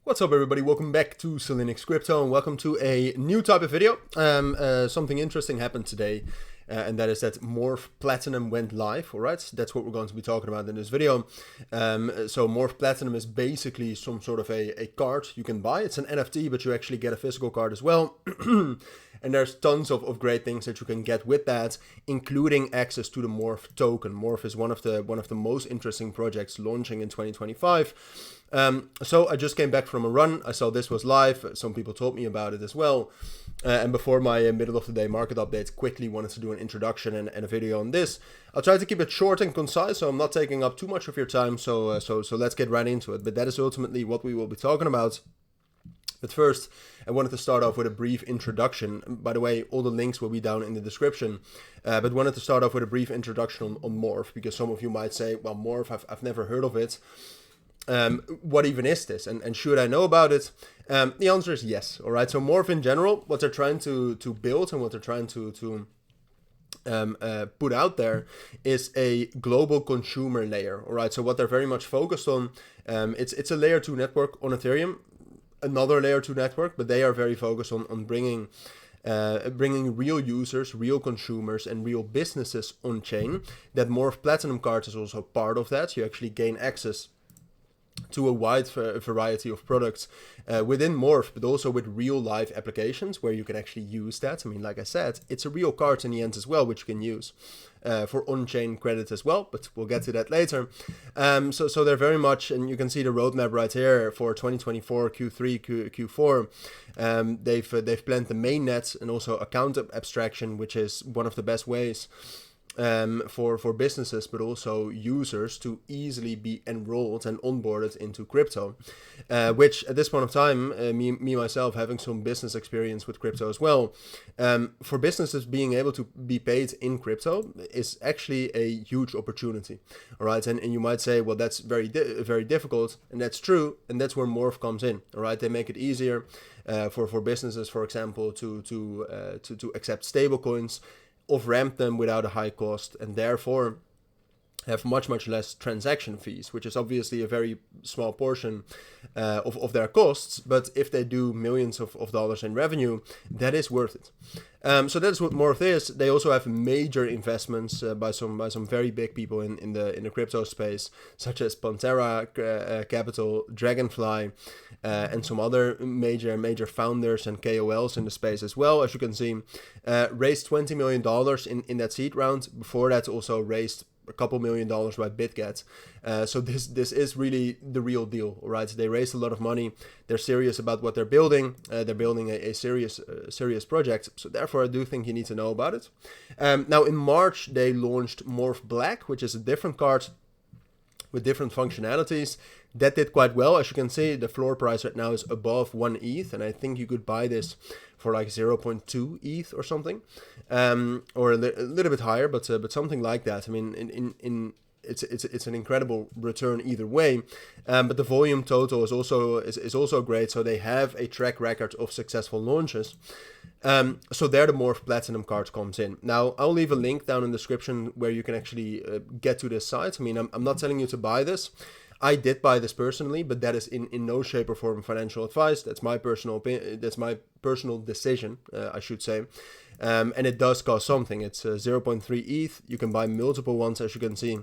What's up everybody, welcome back to cilinixfxcapital and welcome to a new type of video. Something interesting happened today and that is that Morph Platinum went live, alright? That's what we're going to be talking about in this video. So Morph Platinum is basically some sort of a card you can buy. It's an NFT, but you actually get a physical card as well. And there's tons of great things that you can get with that, including access to the Morph token. Morph is one of the most interesting projects launching in 2025. So I just came back from a run. I saw this was live. Some people told me about it as well. And before my middle of the day market update, quickly wanted to do an introduction and a video on this. I'll try to keep it short and concise, so I'm not taking up too much of your time. So let's get right into it. But that is ultimately what we will be talking about. But first, I wanted to start off with a brief introduction. By the way, all the links will be down in the description. But wanted to start off with a brief introduction on Morph, because some of you might say, well, Morph, I've never heard of it. What even is this, and should I know about it? The answer is yes. All right. So Morph in general, what they're trying to build and what they're trying to put out there is a global consumer layer. All right. So what they're very much focused on, it's a layer 2 network on Ethereum, another layer 2 network, but they are very focused on bringing real users, real consumers, and real businesses on chain. That Morph Platinum card is also part of that. You actually gain access to a wide variety of products within Morph, but also with real life applications where you can actually use that. I mean, like I said, it's a real card in the end as well, which you can use for on-chain credit as well, but we'll get to that later. So they're very much, and you can see the roadmap right here for 2024, Q3, Q4. They've planned the mainnet and also account abstraction, which is one of the best ways for businesses, but also users to easily be enrolled and onboarded into crypto, which at this point of time, me myself having some business experience with crypto as well, for businesses being able to be paid in crypto is actually a huge opportunity. All right, and you might say, well, that's very difficult, and that's true, and that's where Morph comes in. All right, they make it easier for businesses, for example, to accept stablecoins, off-ramp them without a high cost, and therefore have much less transaction fees, which is obviously a very small portion of their costs, but if they do millions of dollars in revenue, that is worth it. So that's what Morph is. They also have major investments by some very big people in the crypto space, such as Pantera Capital, Dragonfly, and some other major founders and KOLs in the space as well. As you can see, raised $20 million in that seed round. Before that, also raised a couple $1 million by BitGet. So this is really the real deal, right? They raised a lot of money. They're serious about what they're building. They're building a serious project. So therefore, I do think you need to know about it. Now in March, they launched Morph Black, which is a different card with different functionalities. That did quite well. As you can see, the floor price right now is above 1 ETH, and I think you could buy this for like 0.2 ETH or something, or a little bit higher, but something like that. I mean, it's an incredible return either way, but the volume total is also great. So they have a track record of successful launches. So there the Morph Platinum card comes in. Now, I'll leave a link down in the description where you can actually get to this site. I mean, I'm not telling you to buy this. I did buy this personally, but that is in no shape or form financial advice. That's my personal opinion. That's my personal decision, I should say. And it does cost something. It's 0.3 ETH. You can buy multiple ones, as you can see,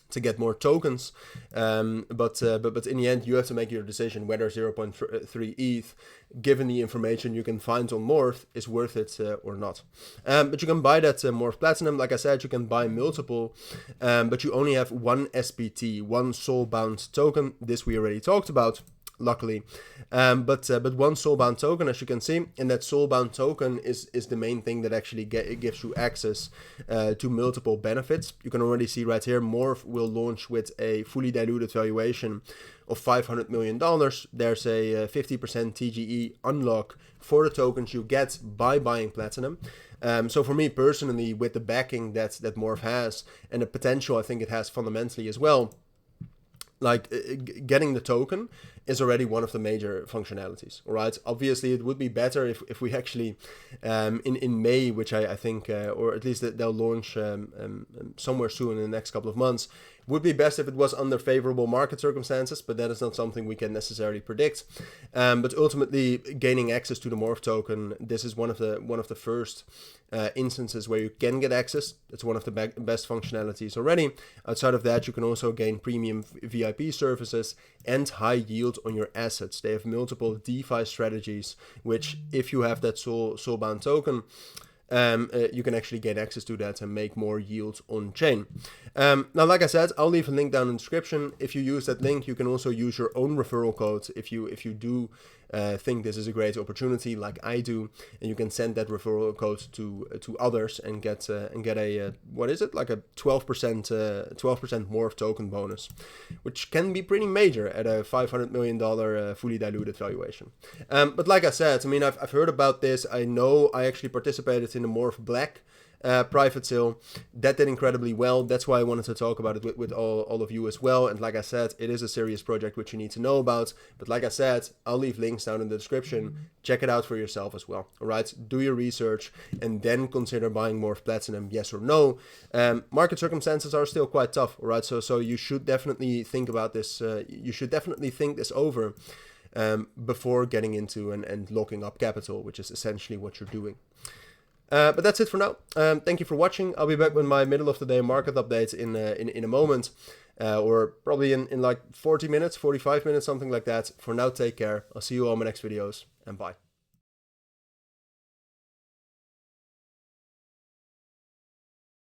to get more tokens, but in the end you have to make your decision whether 0.3 ETH, given the information you can find on Morph, is worth it or not. But you can buy that Morph Platinum. Like I said, you can buy multiple, but you only have one SPT, one soul-bound token. This we already talked about, luckily, but one soulbound token, as you can see, and that soulbound token is the main thing that actually gives you access to multiple benefits. You can already see right here, Morph will launch with a fully diluted valuation of $500 million. There's a 50% TGE unlock for the tokens you get by buying Platinum. So for me personally, with the backing that Morph has and the potential I think it has fundamentally as well, like getting the token is already one of the major functionalities. All right. Obviously, it would be better if we actually in May, which I think, or at least they'll launch somewhere soon in the next couple of months. Would be best if it was under favorable market circumstances, but that is not something we can necessarily predict. But ultimately, gaining access to the Morph token, this is one of the first instances where you can get access. It's one of the best functionalities already. Outside of that, you can also gain premium VIP services and high yield on your assets. They have multiple DeFi strategies, which if you have that soulbound token, you can actually gain access to that and make more yield on chain. Now, like I said, I'll leave a link down in the description. If you use that link, you can also use your own referral code if you do think this is a great opportunity, like I do, and you can send that referral code to others and get a what is it, like a 12% Morph token bonus, which can be pretty major at a $500 million fully diluted valuation. But like I said, I mean, I've heard about this. I know I actually participated in the Morph Black private sale. That did incredibly well. That's why I wanted to talk about it with all of you as well. And like I said, it is a serious project which you need to know about. But like I said, I'll leave links down in the description. Check it out for yourself as well. All right, do your research and then consider buying Morph Platinum, yes or no. Market circumstances are still quite tough. All right, so you should definitely think about this. You should definitely think this over before getting into and locking up capital, which is essentially what you're doing. But that's it for now. Thank you for watching. I'll be back with my middle of the day market update in a moment, or probably in like 40 minutes, 45 minutes, something like that. For now, take care. I'll see you all in my next videos, and bye.